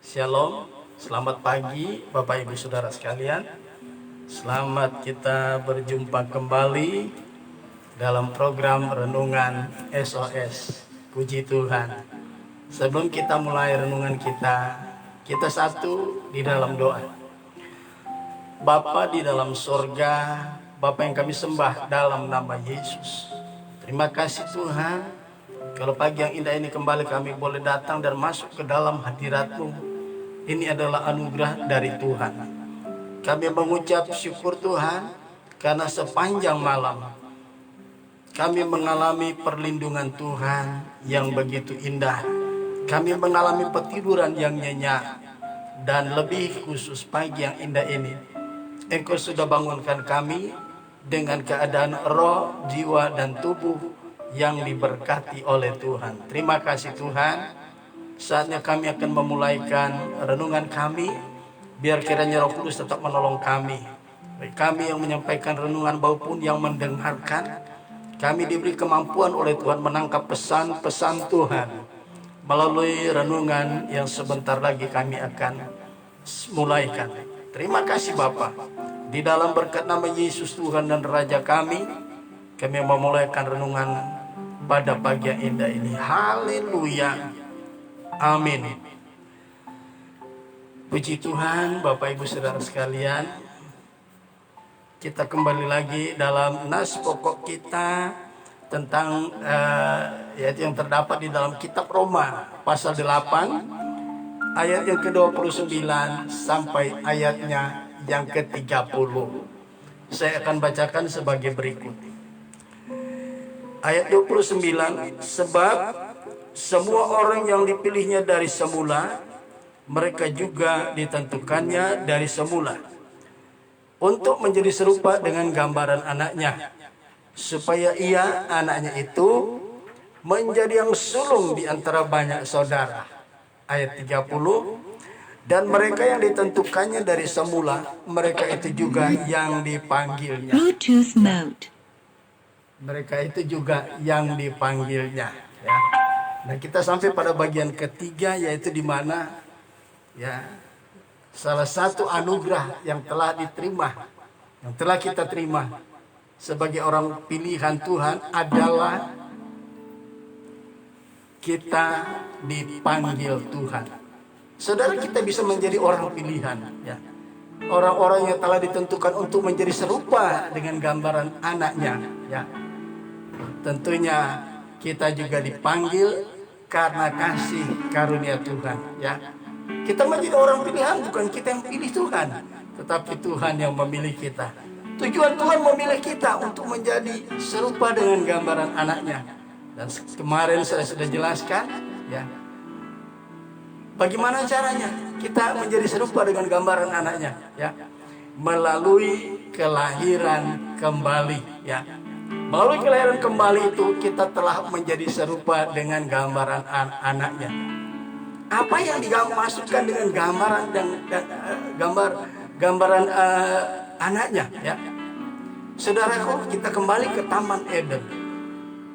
Shalom, selamat pagi Bapak Ibu Saudara sekalian. Selamat kita berjumpa kembali dalam program Renungan SOS. Puji Tuhan. Sebelum kita mulai renungan kita satu di dalam doa. Bapa di dalam sorga, Bapa yang kami sembah dalam nama Yesus. Terima kasih Tuhan, kalau pagi yang indah ini kembali kami boleh datang dan masuk ke dalam hadirat-Mu. Ini adalah anugerah dari Tuhan. Kami mengucap syukur Tuhan, karena sepanjang malam kami mengalami perlindungan Tuhan yang begitu indah. Kami mengalami petiduran yang nyenyak. Dan lebih khusus pagi yang indah ini, Engkau sudah bangunkan kami dengan keadaan roh, jiwa, dan tubuh yang diberkati oleh Tuhan. Terima kasih Tuhan. Saatnya kami akan memulaikan renungan kami. Biar kiranya Roh Kudus tetap menolong kami. Baik kami yang menyampaikan renungan maupun yang mendengarkan, kami diberi kemampuan oleh Tuhan menangkap pesan-pesan Tuhan melalui renungan yang sebentar lagi kami akan mulaikan. Terima kasih Bapa. Di dalam berkat nama Yesus Tuhan dan Raja kami memulaikan renungan pada pagi yang indah ini. Haleluya. Amin. Puji Tuhan, Bapak Ibu Saudara sekalian. Kita kembali lagi dalam nas pokok kita tentang yaitu yang terdapat di dalam kitab Roma pasal 8 ayat yang ke-29 sampai ayatnya yang ke-30. Saya akan bacakan sebagai berikut. Ayat 29, sebab semua orang yang dipilihnya dari semula, mereka juga ditentukannya dari semula untuk menjadi serupa dengan gambaran anaknya, supaya ia, anaknya itu, menjadi yang sulung di antara banyak saudara. Ayat 30, dan mereka yang ditentukannya dari semula, mereka itu juga yang dipanggilnya. Bluetooth mode. Mereka itu juga yang dipanggilnya. Ya. Nah, kita sampai pada bagian ketiga, yaitu di mana ya salah satu anugerah yang telah diterima, yang telah kita terima sebagai orang pilihan Tuhan adalah kita dipanggil Tuhan. Saudara, kita bisa menjadi orang pilihan, ya. Orang-orang yang telah ditentukan untuk menjadi serupa dengan gambaran anaknya, ya. Tentunya kita juga dipanggil karena kasih karunia Tuhan, ya. Kita menjadi orang pilihan, bukan kita yang pilih Tuhan, tetapi Tuhan yang memilih kita. Tujuan Tuhan memilih kita untuk menjadi serupa dengan gambaran anaknya. Dan kemarin saya sudah jelaskan, ya, bagaimana caranya kita menjadi serupa dengan gambaran anaknya, ya, melalui kelahiran kembali, ya. Melalui kelahiran kembali itu kita telah menjadi serupa dengan gambaran anaknya. Apa yang dimasukkan dengan gambaran dan gambaran anaknya, ya. Saudaraku, kita kembali ke Taman Eden.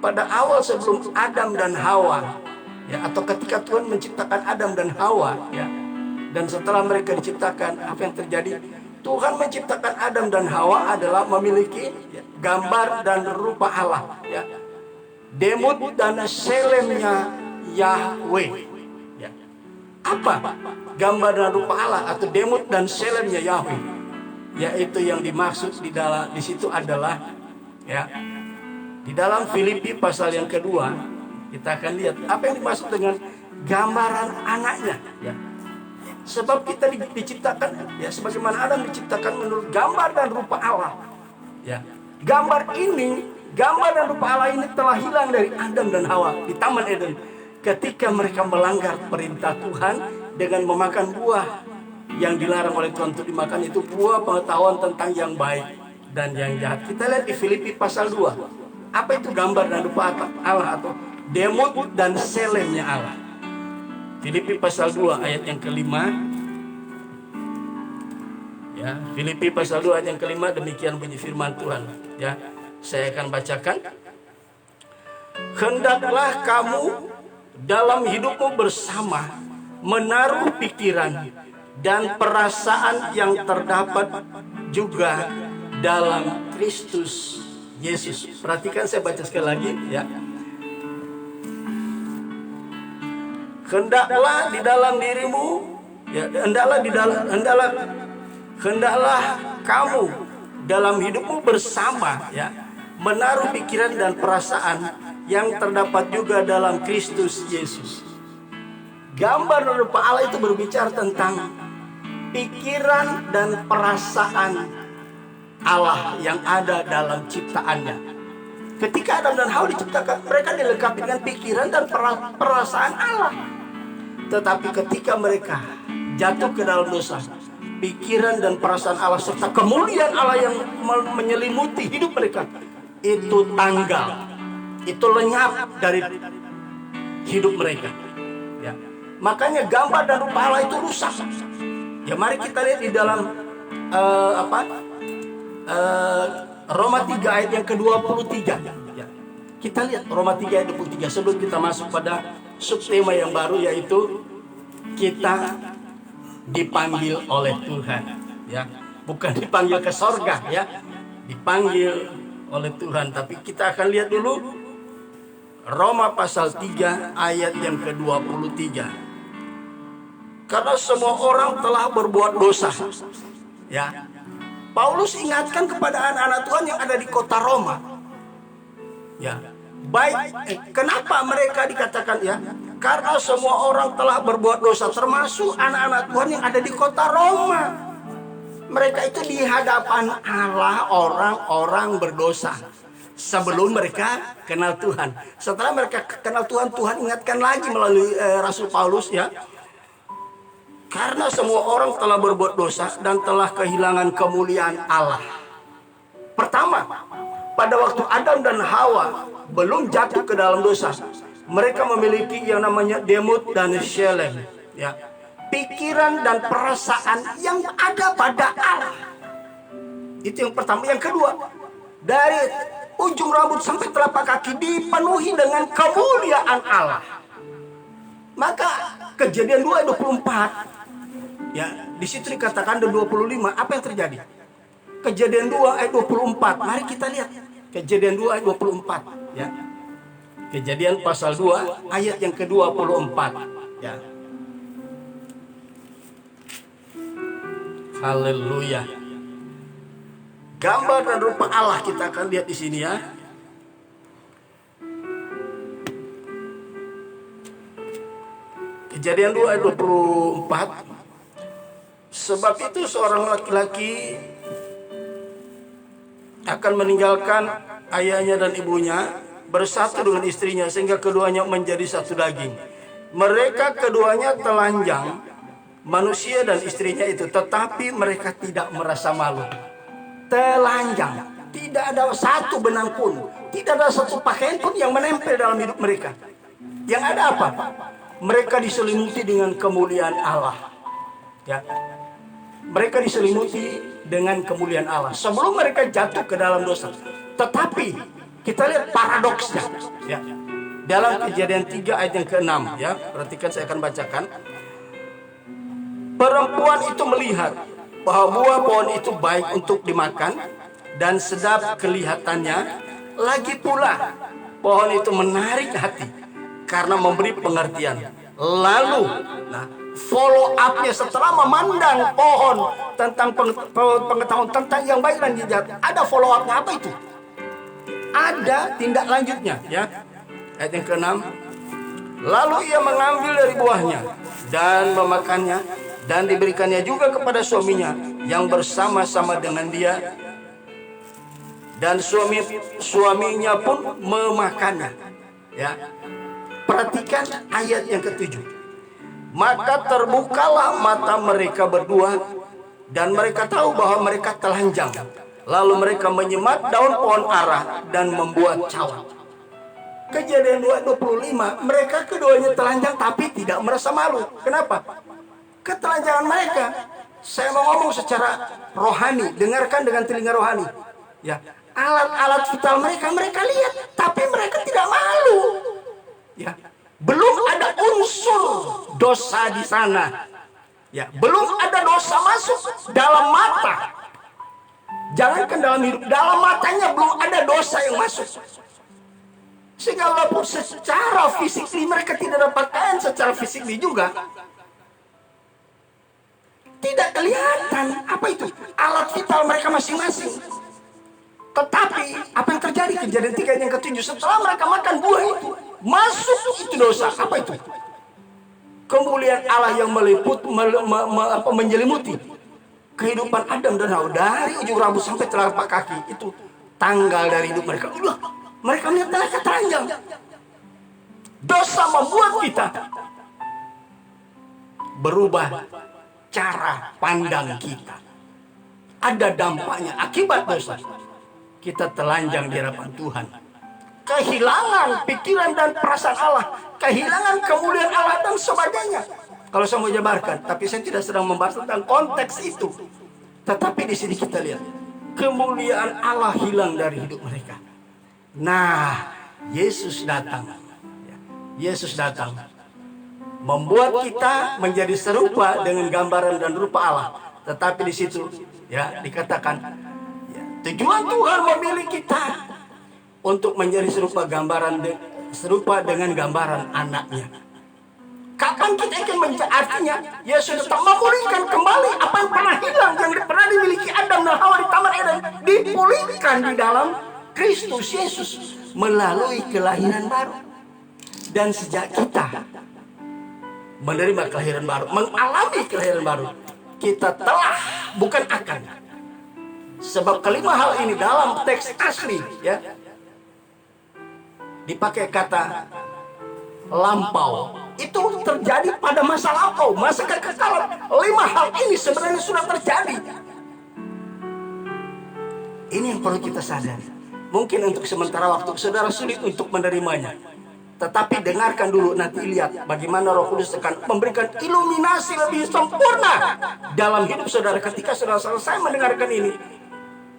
Pada awal sebelum Adam dan Hawa, ya, atau ketika Tuhan menciptakan Adam dan Hawa, ya, dan setelah mereka diciptakan, apa yang terjadi? Tuhan menciptakan Adam dan Hawa adalah memiliki, ya, gambar dan rupa Allah, ya. Demut dan selemnya Yahweh, ya. Apa gambar dan rupa Allah atau demut dan selemnya Yahweh? Yaitu yang dimaksud di situ adalah, ya, di dalam Filipi pasal yang kedua, kita akan lihat apa yang dimaksud dengan gambaran anaknya, ya. Sebab kita diciptakan, ya, sebagaimana Adam diciptakan menurut gambar dan rupa Allah, ya. Gambar dan rupa Allah ini telah hilang dari Adam dan Hawa di Taman Eden ketika mereka melanggar perintah Tuhan dengan memakan buah yang dilarang oleh Tuhan untuk dimakan, itu buah pengetahuan tentang yang baik dan yang jahat. Kita lihat di Filipi pasal 2. Apa itu gambar dan rupa Allah atau demut dan selemnya Allah? Filipi pasal 2 ayat yang kelima. Ya, Filipi pasal 2 ayat yang kelima, demikian bunyi firman Tuhan. Ya, saya akan bacakan. Hendaklah kamu dalam hidupmu bersama menaruh pikiran dan perasaan yang terdapat juga dalam Kristus Yesus. Perhatikan, saya baca sekali lagi ya. Hendaklah di dalam dirimu, ya, hendaklah kamu dalam hidupmu bersama, ya, menaruh pikiran dan perasaan yang terdapat juga dalam Kristus Yesus. Gambar dan rupa Allah itu berbicara tentang pikiran dan perasaan Allah yang ada dalam ciptaannya. Ketika Adam dan Hawa diciptakan, mereka dilengkapi dengan pikiran dan perasaan Allah. Tetapi ketika mereka jatuh ke dalam dosa, pikiran dan perasaan Allah serta kemuliaan Allah yang menyelimuti hidup mereka itu tanggal, itu lenyap dari hidup mereka. Ya. Makanya gambar dan rupa Allah itu rusak. Ya, mari kita lihat di dalam Roma 3 ayat yang ke-23. Ya. Kita lihat Roma 3 ayat 23 sebelum kita masuk pada subtema yang baru, yaitu kita dipanggil oleh Tuhan, ya, bukan dipanggil ke sorga, ya, dipanggil oleh Tuhan. Tapi kita akan lihat dulu Roma pasal 3 ayat yang ke-23. Karena semua orang telah berbuat dosa, ya. Paulus ingatkan kepada anak-anak Tuhan yang ada di kota Roma, ya. Kenapa mereka dikatakan, ya? Karena semua orang telah berbuat dosa, termasuk anak-anak Tuhan yang ada di kota Roma. Mereka itu di hadapan Allah orang-orang berdosa sebelum mereka kenal Tuhan. Setelah mereka kenal Tuhan, Tuhan ingatkan lagi melalui Rasul Paulus, ya. Karena semua orang telah berbuat dosa dan telah kehilangan kemuliaan Allah. Pertama, pada waktu Adam dan Hawa belum jatuh ke dalam dosa, mereka memiliki yang namanya demut dan shelem, ya, pikiran dan perasaan yang ada pada Allah. Itu yang pertama. Yang kedua, dari ujung rambut sampai telapak kaki dipenuhi dengan kemuliaan Allah. Maka Kejadian 2 ayat 24, ya, di situ dikatakan dan 25, apa yang terjadi? Kejadian 2 ayat 24. Mari kita lihat Kejadian 2 ayat 24, ya. Kejadian pasal 2 ayat yang ke-24, ya. Haleluya. Gambar dan rupa Allah kita akan lihat di sini, ya. Kejadian 2 ayat 24. Sebab itu seorang laki-laki akan meninggalkan ayahnya dan ibunya, bersatu dengan istrinya, sehingga keduanya menjadi satu daging. Mereka keduanya telanjang, manusia dan istrinya itu, tetapi mereka tidak merasa malu. Telanjang, tidak ada satu benang pun, tidak ada satu pakaian pun yang menempel dalam hidup mereka. Yang ada apa? Mereka diselimuti dengan kemuliaan Allah, ya. Mereka diselimuti dengan kemuliaan Allah sebelum mereka jatuh ke dalam dosa. Tetapi kita lihat paradoksnya, ya. Dalam Kejadian 3 ayat yang ke-6, ya. Perhatikan, saya akan bacakan. Perempuan itu melihat bahwa buah pohon itu baik untuk dimakan dan sedap kelihatannya. Lagi pula pohon itu menarik hati karena memberi pengertian. Lalu, nah, follow up-nya setelah memandang pohon tentang pengetahuan tentang yang baik dan jahat, ada follow up-nya. Apa itu? Ada tindak lanjutnya, ya. Ayat yang ke-6. Lalu ia mengambil dari buahnya dan memakannya, dan diberikannya juga kepada suaminya yang bersama-sama dengan dia, dan suaminya pun memakannya, ya. Perhatikan ayat yang ke-7. Maka terbukalah mata mereka berdua, dan mereka tahu bahwa mereka telanjang. Lalu mereka menyemat daun pohon ara dan membuat cawan. Kejadian 2:25, mereka keduanya telanjang tapi tidak merasa malu. Kenapa? Ketelanjangan mereka, saya mau ngomong secara rohani, dengarkan dengan telinga rohani, ya. Alat-alat vital mereka lihat, tapi mereka tidak malu, ya. Belum ada unsur dosa di sana. Ya, belum ada dosa masuk dalam mata. Jangankan dalam hidup, dalam matanya belum ada dosa yang masuk. Sehingga walaupun secara fisik mereka tidak ada pakaian secara fisik juga, tidak kelihatan apa itu alat vital mereka masing-masing. Tetapi apa yang terjadi? Kejadian 3 yang ke-7, setelah mereka makan buah itu, masuk itu dosa. Apa itu? Kemuliaan Allah yang menyelimuti kehidupan Adam dan Hawa dari ujung rambut sampai telapak kaki, itu tanggal dari hidup mereka. Udah, mereka melihat mereka telanjang. Dosa membuat kita berubah cara pandang kita. Ada dampaknya akibat dosa. Kita telanjang di hadapan Tuhan. Kehilangan pikiran dan perasaan Allah, kehilangan kemuliaan Allah dan sebagainya. Kalau saya mau jabarkan, tapi saya tidak sedang membahas tentang konteks itu. Tetapi di sini kita lihat kemuliaan Allah hilang dari hidup mereka. Nah, Yesus datang. Yesus datang membuat kita menjadi serupa dengan gambaran dan rupa Allah. Tetapi di situ ya dikatakan ya, tujuan Tuhan memilih kita untuk menjadi serupa dengan gambaran anaknya. Kapan kita akan artinya Yesus datang memulihkan kembali apa yang pernah hilang, yang pernah dimiliki Adam dan Hawa di Taman Eden, dipulihkan di dalam Kristus Yesus melalui kelahiran baru. Dan sejak kita menerima kelahiran baru, mengalami kelahiran baru, kita telah, bukan akan. Sebab kelima hal ini dalam teks asli ya dipakai kata lampau. Itu terjadi pada masa lampau, masa kekekalan. 5 hal ini sebenarnya sudah terjadi. Ini yang perlu kita sadari. Mungkin untuk sementara waktu saudara sulit untuk menerimanya, tetapi dengarkan dulu, nanti lihat bagaimana Roh Kudus akan memberikan iluminasi lebih sempurna dalam hidup saudara. Ketika saudara selesai mendengarkan ini,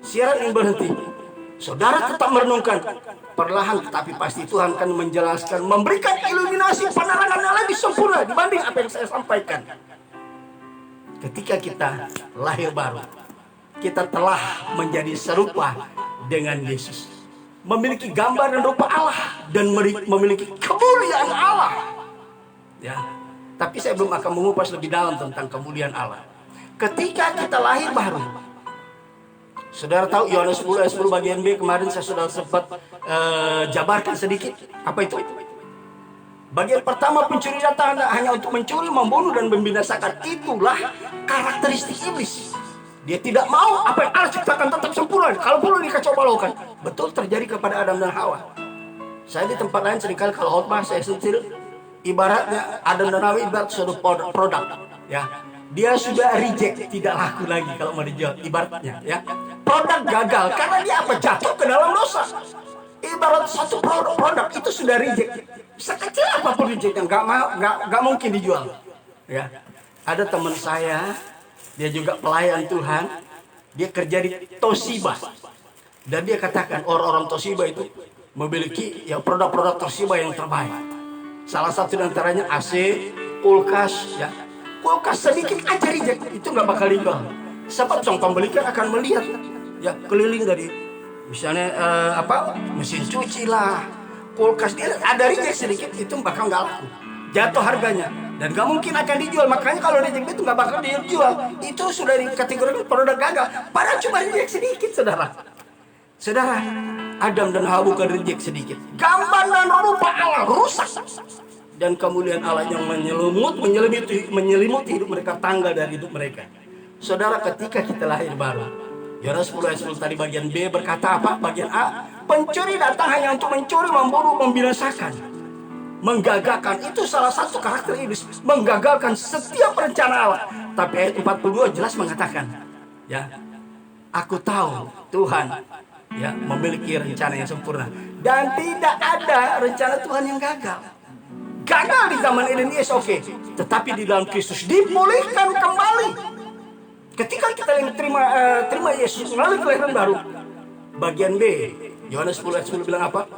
siaran ini berhenti, saudara tetap merenungkan, perlahan tetapi pasti Tuhan akan menjelaskan, memberikan iluminasi penerangan yang lebih sempurna dibanding apa yang saya sampaikan. Ketika kita lahir baru, kita telah menjadi serupa dengan Yesus, memiliki gambar dan rupa Allah, dan memiliki kemuliaan Allah. Ya, tapi saya belum akan mengupas lebih dalam tentang kemuliaan Allah. Ketika kita lahir baru, saudara tahu Yohanes 10 ayat 10 bagian B kemarin saya sudah sempat jabarkan sedikit. Apa itu? Bagian pertama, pencuri datang hanya untuk mencuri, membunuh, dan membinasakan. Itulah karakteristik iblis. Dia tidak mau apa yang Allah ciptakan tetap sempurna. Kalau perlu dikacau balaukan. Betul terjadi kepada Adam dan Hawa. Saya di tempat lain seringkali kalau khotbah saya sentil, ibaratnya Adam dan Hawa ibarat suatu produk. Ya, dia sudah reject, tidak laku lagi kalau mau dijual. Ibaratnya, ya, produk gagal karena dia apa, jatuh ke dalam dosa. Ibarat satu produk itu sudah reject. Sekecil apapun rejectnya nggak mungkin dijual. Ya, ada teman saya. Dia juga pelayan Tuhan. Dia kerja di Toshiba. Dan dia katakan orang-orang Toshiba itu memiliki ya produk-produk Toshiba yang terbaik. Salah satu di antaranya AC, kulkas. Ya, kulkas sedikit aja reject, itu nggak bakal dijual. Sebab sang pembeli kan akan melihat ya keliling dari misalnya mesin cuci lah, kulkas, dia ada reject sedikit, itu bakal nggak laku, jatuh harganya. Dan gak mungkin akan dijual. Makanya kalau reject itu gak bakal dijual. Itu sudah dikategorikan produk gagal. Padahal cuma reject sedikit, saudara. Saudara, Adam dan Hawa bukan reject sedikit. Gambar dan rupa Allah rusak. Dan kemuliaan Allah yang menyelimuti hidup mereka, tanggal dari hidup mereka. Saudara, ketika kita lahir baru, Yohanes 10 ayat 10 tadi bagian B berkata apa? Bagian A, pencuri datang hanya untuk mencuri, membunuh, membinasakan, menggagalkan. Itu salah satu karakter iblis, menggagalkan setiap rencana Allah. Tapi ayat 42 jelas mengatakan, ya, aku tahu Tuhan ya memiliki rencana yang sempurna, dan tidak ada rencana Tuhan yang gagal. Gagal di zaman Eden, yes, oke. Tetapi di dalam Kristus dipulihkan kembali. Ketika kita terima Yesus melalui kelahiran baru, bagian B Yohanes 10 ayat 10 bilang apa?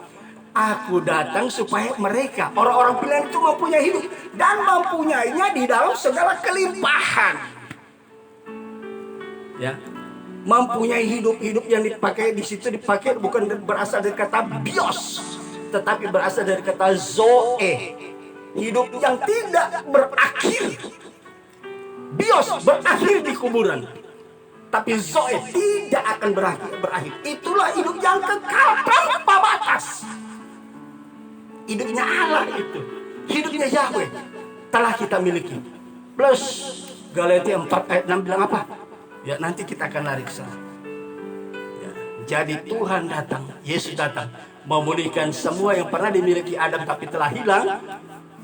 Aku datang supaya mereka, orang-orang pilihan itu mempunyai hidup. Dan mempunyainya di dalam segala kelimpahan. Ya, mempunyai hidup yang dipakai di situ dipakai bukan berasal dari kata bios, tetapi berasal dari kata zoe, hidup yang tidak berakhir. Bios berakhir di kuburan, tapi zoe tidak akan berakhir. Itulah hidup yang kekal tanpa batas. Hidupnya Allah itu, hidupnya Yahweh telah kita miliki. Plus Galatia 4 ayat 6 bilang apa? Ya, nanti kita akan lari ke sana. Ya, jadi Tuhan datang, Yesus datang memulihkan semua yang pernah dimiliki Adam tapi telah hilang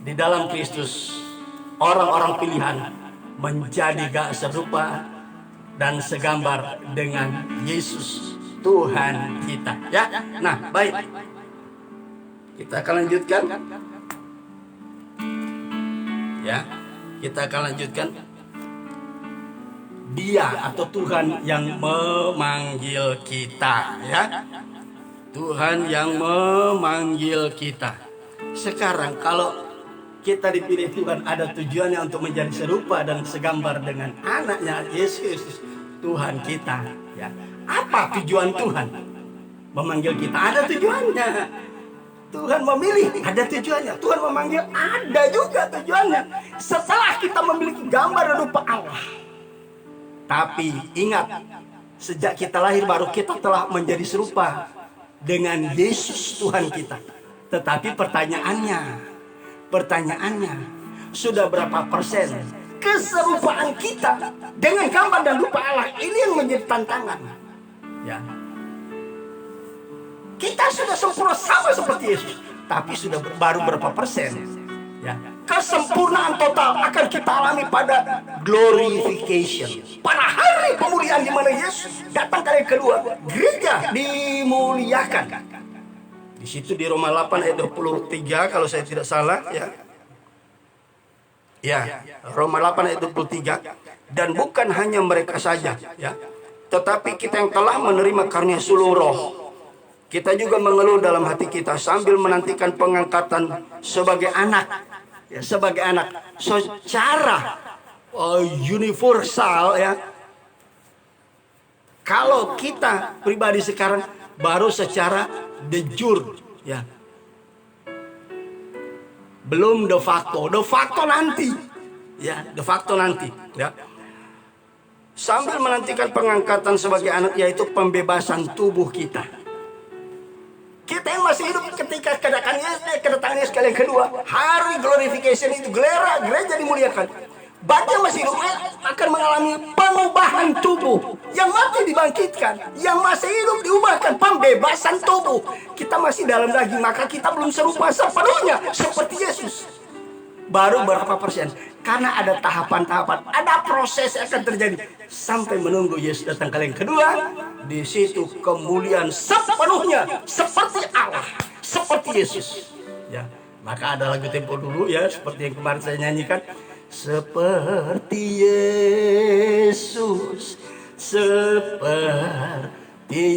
di dalam Kristus. Orang-orang pilihan menjadi gak serupa dan segambar dengan Yesus Tuhan kita. Ya, nah baik. Kita akan lanjutkan. Ya, kita akan lanjutkan. Dia atau Tuhan yang memanggil kita, ya. Tuhan yang memanggil kita. Sekarang kalau kita dipilih Tuhan, ada tujuannya untuk menjadi serupa dan segambar dengan anaknya Yesus Tuhan kita, ya. Apa tujuan Tuhan memanggil kita? Ada tujuannya. Tuhan memilih, ada tujuannya. Tuhan memanggil, ada juga tujuannya. Setelah kita memiliki gambar dan rupa Allah. Tapi ingat, sejak kita lahir baru kita telah menjadi serupa dengan Yesus Tuhan kita. Tetapi pertanyaannya, sudah berapa persen keserupaan kita dengan gambar dan rupa Allah? Ini yang menjadi tantangan. Ya. Kita sudah sempurna sama seperti Yesus, tapi sudah baru berapa persen? Ya. Kesempurnaan total akan kita alami pada glorification, pada hari pemulihan di mana Yesus datang kali kedua, gereja dimuliakan. Di situ di Roma 8 ayat 23 kalau saya tidak salah, ya. Ya, Roma 8 ayat 23. Dan bukan hanya mereka saja, ya, tetapi kita yang telah menerima karunia sulung roh, kita juga mengeluh dalam hati kita sambil menantikan pengangkatan sebagai anak, ya, sebagai anak secara universal, ya. Kalau kita pribadi sekarang baru secara de jure, ya, belum de facto nanti, ya, de facto nanti, ya. Sambil menantikan pengangkatan sebagai anak, yaitu pembebasan tubuh kita. Kita yang masih hidup ketika kedatangan Yesus kali yang kedua, hari glorification itu, gereja dimuliakan. Bagi yang masih hidup akan mengalami pengubahan tubuh. Yang mati dibangkitkan, yang masih hidup diubahkan, pembebasan tubuh. Kita masih dalam daging, maka kita belum serupa sepenuhnya seperti Yesus. Baru berapa persen? Karena ada tahapan-tahapan, ada proses yang akan terjadi sampai menunggu Yesus datang kali yang kedua. Di situ kemuliaan sepenuhnya seperti Allah, seperti Yesus. Ya, maka ada lagu tempo dulu, ya, seperti yang kemarin saya nyanyikan. Seperti Yesus, seperti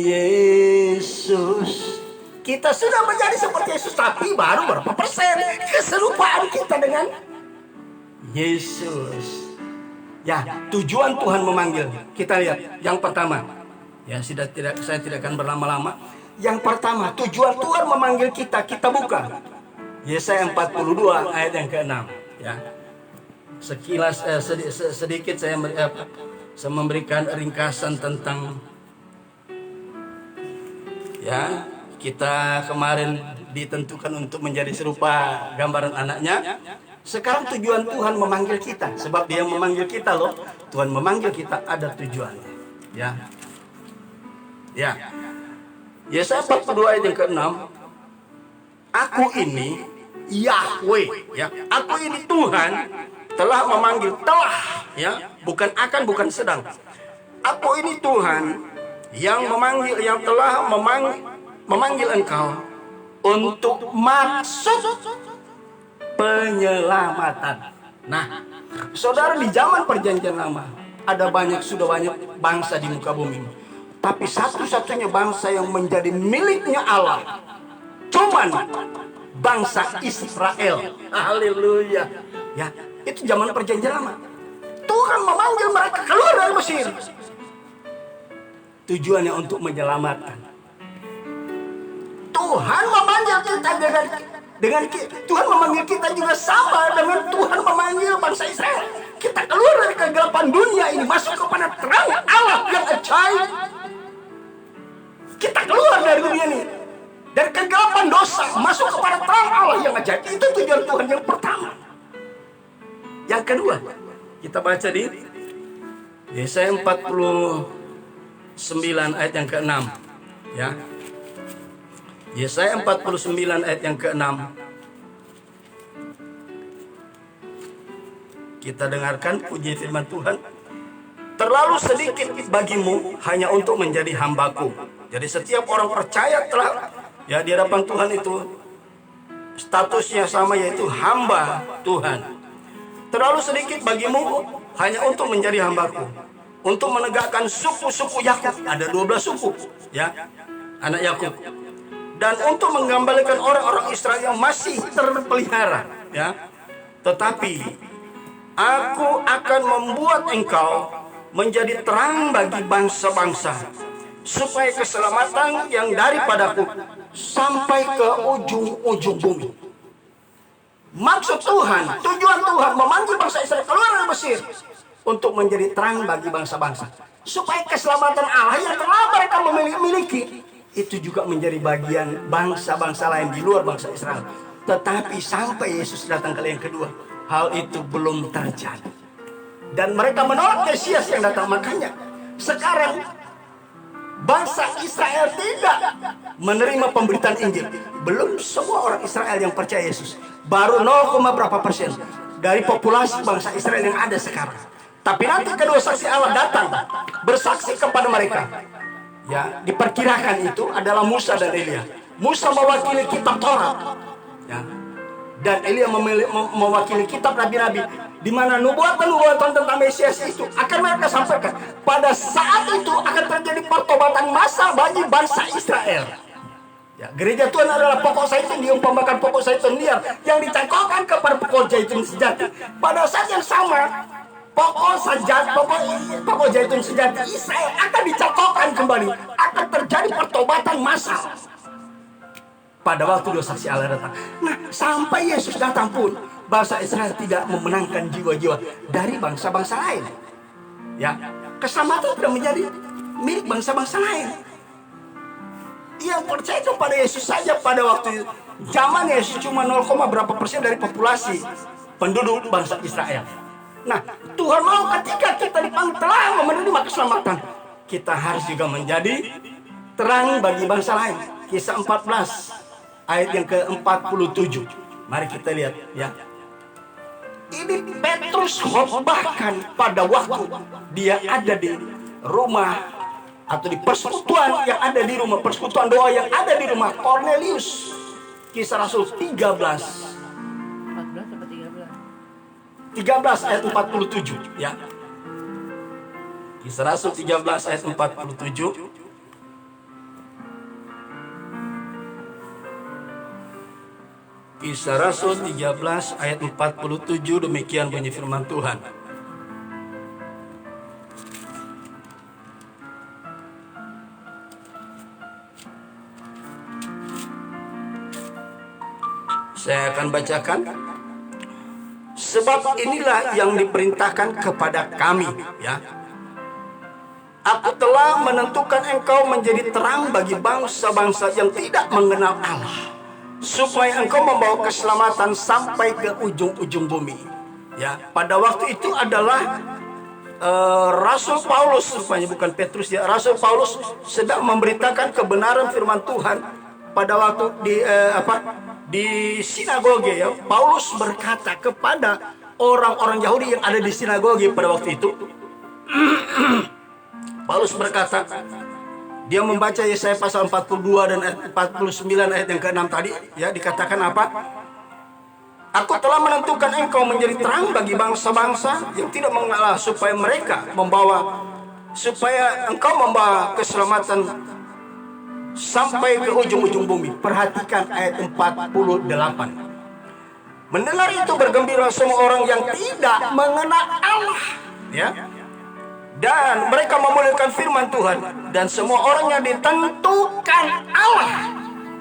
Yesus. Kita sudah menjadi seperti Yesus, tapi baru berapa persen keserupaan kita dengan Yesus. Ya, tujuan Tuhan memanggil. Kita lihat yang pertama. Ya, saya tidak akan berlama-lama. Yang pertama, tujuan Tuhan memanggil kita, kita buka Yesaya 42 ayat yang ke-6, ya. Sekilas sedikit saya memberikan ringkasan tentang, ya, kita kemarin ditentukan untuk menjadi serupa gambaran anaknya. Sekarang tujuan Tuhan memanggil kita, sebab Dia memanggil kita loh. Tuhan memanggil kita, ada tujuannya, ya. Ya, Yesaya 42 ayat yang ke-6. Aku ini Yahweh, ya. Aku ini Tuhan telah memanggil, telah, ya, bukan akan, bukan sedang. Aku ini Tuhan yang memanggil, yang telah memanggil engkau untuk maksud penyelamatan. Nah, saudara, di zaman perjanjian lama sudah banyak bangsa di muka bumi. Tapi satu-satunya bangsa yang menjadi miliknya Allah cuman bangsa Israel. Haleluya. Ya, itu zaman perjanjian lama. Tuhan memanggil mereka keluar dari Mesir. Tujuannya untuk menyelamatkan. Tuhan memanggil kita dengan Tuhan memanggil kita juga sama dengan Tuhan memanggil bangsa Israel. Kita keluar dari kegelapan dunia ini masuk kepada terang Allah yang ajaib. Kita keluar dari dunia ini, dari kegelapan dosa masuk kepada terang Allah yang ajaib. Itu tujuan Tuhan yang pertama. Yang kedua, kita baca di Yesaya 49 ayat yang ke-6, ya. Yesaya 49 ayat yang ke-6. Kita dengarkan puji firman Tuhan. Terlalu sedikit bagimu hanya untuk menjadi hambaku. Jadi setiap orang percaya telah ya di hadapan Tuhan itu statusnya sama, yaitu hamba Tuhan. Terlalu sedikit bagimu hanya untuk menjadi hambaku, untuk menegakkan suku-suku Yakub. Ada 12 suku, ya, anak Yakub. Dan untuk mengembalikan orang-orang Israel yang masih terpelihara, ya. Tetapi aku akan membuat engkau menjadi terang bagi bangsa-bangsa, supaya keselamatan yang daripadaku sampai ke ujung-ujung bumi. Maksud Tuhan, tujuan Tuhan memanggil bangsa Israel keluar dari Mesir untuk menjadi terang bagi bangsa-bangsa, supaya keselamatan Allah yang telah mereka miliki itu juga menjadi bagian bangsa-bangsa lain di luar bangsa Israel. Tetapi sampai Yesus datang kali yang kedua, hal itu belum terjadi. Dan mereka menolak Mesias yang datang. Makanya sekarang bangsa Israel tidak menerima pemberitaan Injil. Belum semua orang Israel yang percaya Yesus. Baru 0, berapa persen dari populasi bangsa Israel yang ada sekarang. Tapi nanti kedua saksi Allah datang bersaksi kepada mereka. Ya, diperkirakan itu adalah Musa dan Elia. Musa mewakili kitab Taurat, ya, dan Elia mewakili kitab nabi-nabi, di mana nubuatan-nubuatan tentang Mesias itu akan mereka sampaikan. Pada saat itu akan terjadi pertobatan massal bagi bangsa Israel. Ya, gereja Tuhan adalah pokok zaitun, diumpamakan pokok zaitun liar yang dicangkokkan kepada pokok zaitun sejati. Pada saat yang sama, pokok zaitun sejati Israel akan dicangkokkan kembali. Akan terjadi pertobatan massal pada waktu dua saksi Allah datang. Nah, sampai Yesus datang pun bangsa Israel tidak memenangkan jiwa-jiwa dari bangsa-bangsa lain. Ya, keselamatan tidak menjadi milik bangsa-bangsa lain. Yang percaya kepada Yesus saja pada waktu zaman Yesus cuma 0, berapa persen dari populasi penduduk bangsa Israel. Nah, Tuhan mau ketika kita dipanggil telah menerima keselamatan, kita harus juga menjadi terang bagi bangsa lain. Kisah 14 ayat yang ke-47. Mari kita lihat, ya. Ini Petrus khotbahkan pada waktu dia ada di rumah atau di persekutuan yang ada di rumah, persekutuan doa yang ada di rumah Cornelius. Kisah Rasul 13 ayat 47, ya. Kisah Rasul 13 ayat 47. Kisah Rasul 13 ayat 47, demikian bunyi firman Tuhan. Saya akan bacakan. Sebab inilah yang diperintahkan kepada kami, ya. Aku telah menentukan engkau menjadi terang bagi bangsa-bangsa yang tidak mengenal Allah, supaya engkau membawa keselamatan sampai ke ujung-ujung bumi. Ya, pada waktu itu adalah Rasul Paulus, rupanya bukan Petrus, ya. Rasul Paulus sedang memberitakan kebenaran firman Tuhan pada waktu di sinagoge, ya. Paulus berkata kepada orang-orang Yahudi yang ada di sinagoge pada waktu itu. Paulus berkata, dia membaca Yesaya pasal 42 dan 49 ayat yang ke-6 tadi, ya, dikatakan apa? Aku telah menentukan engkau menjadi terang bagi bangsa-bangsa yang tidak mengalah, supaya engkau membawa keselamatan sampai ke ujung-ujung bumi. Perhatikan ayat 48. Mendengar itu bergembira semua orang yang tidak mengenal Allah, ya. Dan mereka memuliakan firman Tuhan, dan semua orang yang ditentukan Allah.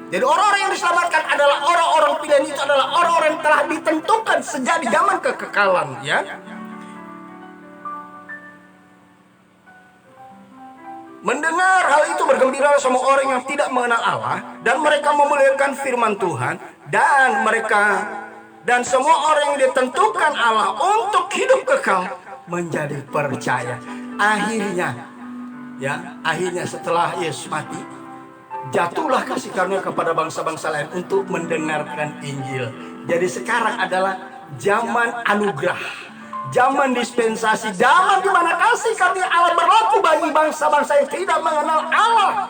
Jadi orang-orang yang diselamatkan adalah orang-orang pilihan, itu adalah orang-orang yang telah ditentukan sejak di zaman kekekalan, ya. Mendengar hal itu bergembira semua orang yang tidak mengenal Allah, dan mereka memuliakan firman Tuhan, dan semua orang yang ditentukan Allah untuk hidup kekal menjadi percaya. Akhirnya setelah Yesus mati, jatuhlah kasih karunia kepada bangsa-bangsa lain untuk mendengarkan Injil. Jadi sekarang adalah zaman anugerah, zaman dispensasi, zaman di mana kasih karunia Allah berlaku bagi bangsa-bangsa yang tidak mengenal Allah,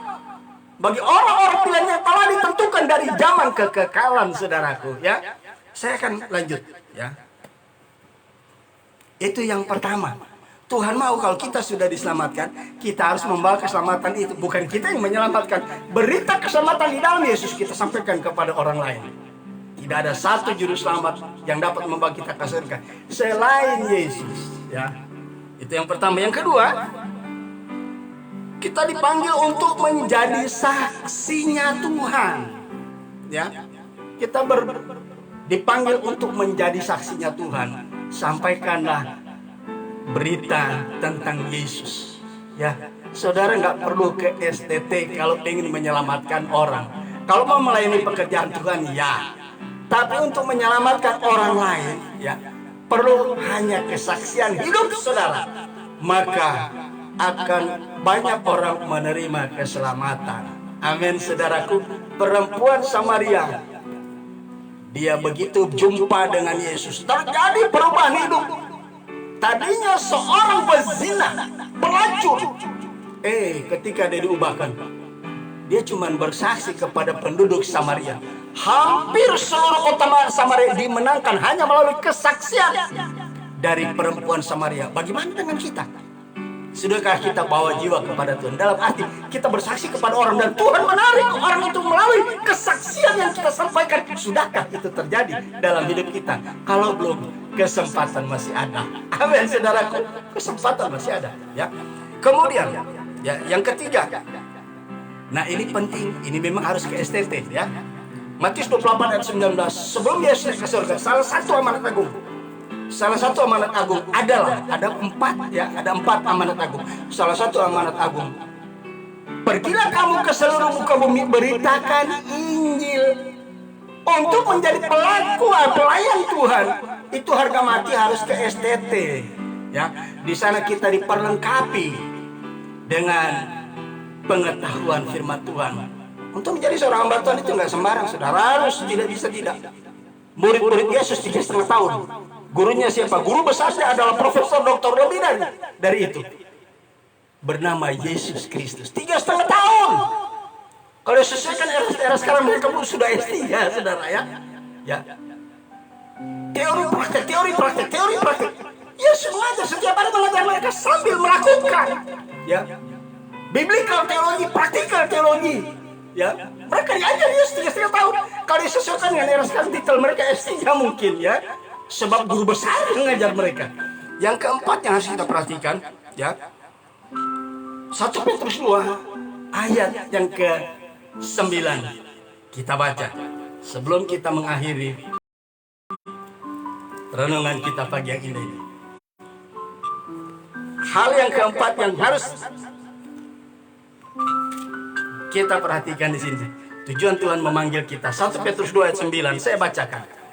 bagi orang-orang pilihan yang telah ditentukan dari zaman kekekalan, saudaraku, ya. Saya akan lanjut, ya. Itu yang pertama. Tuhan mau kalau kita sudah diselamatkan, kita harus membawa keselamatan itu. Bukan kita yang menyelamatkan. Berita keselamatan di dalam Yesus kita sampaikan kepada orang lain. Tidak ada satu juru selamat yang dapat membawa kita ke surga selain Yesus, ya. Itu yang pertama. Yang kedua, kita dipanggil untuk menjadi saksinya Tuhan, ya. Kita dipanggil untuk menjadi saksinya Tuhan. Sampaikanlah berita tentang Yesus, ya. Saudara nggak perlu ke STT kalau ingin menyelamatkan orang. Kalau mau melayani pekerjaan Tuhan, ya. Tapi untuk menyelamatkan orang lain, ya, perlu hanya kesaksian hidup saudara. Maka akan banyak orang menerima keselamatan. Amin, saudaraku. Perempuan Samaria, dia begitu jumpa dengan Yesus, terjadi perubahan hidup. Tadinya seorang pezina, pelacur. Ketika dia diubahkan, dia cuma bersaksi kepada penduduk Samaria. Hampir seluruh kota Samaria dimenangkan hanya melalui kesaksian dari perempuan Samaria. Bagaimana dengan kita? Sudahkah kita bawa jiwa kepada Tuhan? Dalam arti kita bersaksi kepada orang dan Tuhan menarik orang itu melalui kesaksian yang kita sampaikan. Sudahkah itu terjadi dalam hidup kita? Kalau belum, kesempatan masih ada. Amin, saudaraku. Kesempatan masih ada, ya. Kemudian, ya, yang ketiga. Nah, ini penting. Ini memang harus ke STT, ya. Matius 28 ayat 19. Sebelum Yesus ke surga, salah satu amanat agung adalah ada empat amanat agung. Salah satu amanat agung, pergilah kamu ke seluruh muka bumi, beritakan Injil. Untuk menjadi pelayan Tuhan, itu harga mati harus ke STT, ya. Di sana kita diperlengkapi dengan pengetahuan firman Tuhan. Untuk menjadi seorang hamba Tuhan itu nggak sembarang, saudara. Harus tidak. Murid-murid Yesus 3,5 tahun. Gurunya siapa? Guru besarnya adalah profesor, doktor, lebih dari itu. Bernama Yesus Kristus. 3,5 tahun. Kalau sesuaikan era sekarang, mereka pun sudah S3, ya, saudara, ya. Teori praktek. Yesus mengajar, setiap hari mengajar mereka sambil melakukan, ya. Biblical teologi, praktikal teologi, ya. Mereka diajar Yesus 3,5 tahun. Kalau disesuaikan dengan era sekarang, titel mereka S3 mungkin, ya. Sebab guru besar mengajar mereka. Yang keempat yang harus kita perhatikan, ya. 1 Petrus 2 ayat yang ke-9 kita baca sebelum kita mengakhiri renungan kita pagi yang ini. Hal yang keempat yang harus kita perhatikan di sini. Tujuan Tuhan memanggil kita. 1 Petrus 2 ayat 9 saya bacakan.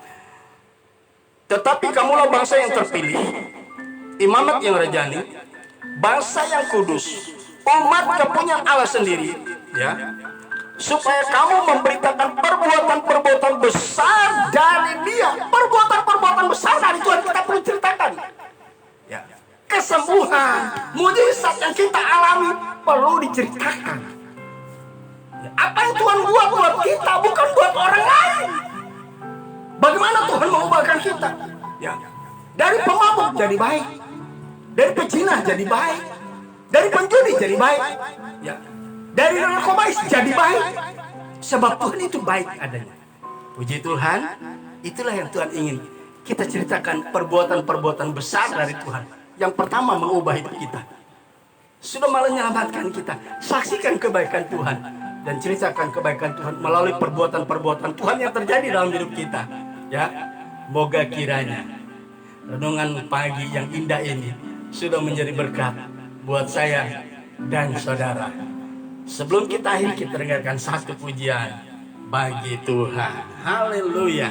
Tetapi kamulah bangsa yang terpilih, imamat yang rajani, bangsa yang kudus, umat kepunyaan Allah sendiri, ya, supaya kamu memberitakan perbuatan-perbuatan besar dari Dia. Perbuatan-perbuatan besar dari Tuhan kita perlu ceritakan, ya. Kesembuhan, mujizat yang kita alami perlu diceritakan, ya. Apa yang Tuhan buat kita, bukan buat orang lain. Bagaimana Tuhan mengubahkan kita, ya. Dari pemabuk jadi baik, dari pezina jadi baik, dari penjudi jadi baik, ya. Dari narkoba jadi baik. Sebab Tuhan itu baik adanya. Puji Tuhan, itulah yang Tuhan ingin. Kita ceritakan perbuatan-perbuatan besar dari Tuhan. Yang pertama mengubah hidup kita. Sudah menyelamatkan kita. Saksikan kebaikan Tuhan. Dan ceritakan kebaikan Tuhan melalui perbuatan-perbuatan Tuhan yang terjadi dalam hidup kita. Ya, moga kiranya renungan pagi yang indah ini sudah menjadi berkat buat saya dan saudara. Sebelum kita akhiri, kita dengarkan satu pujian bagi Tuhan. Haleluya.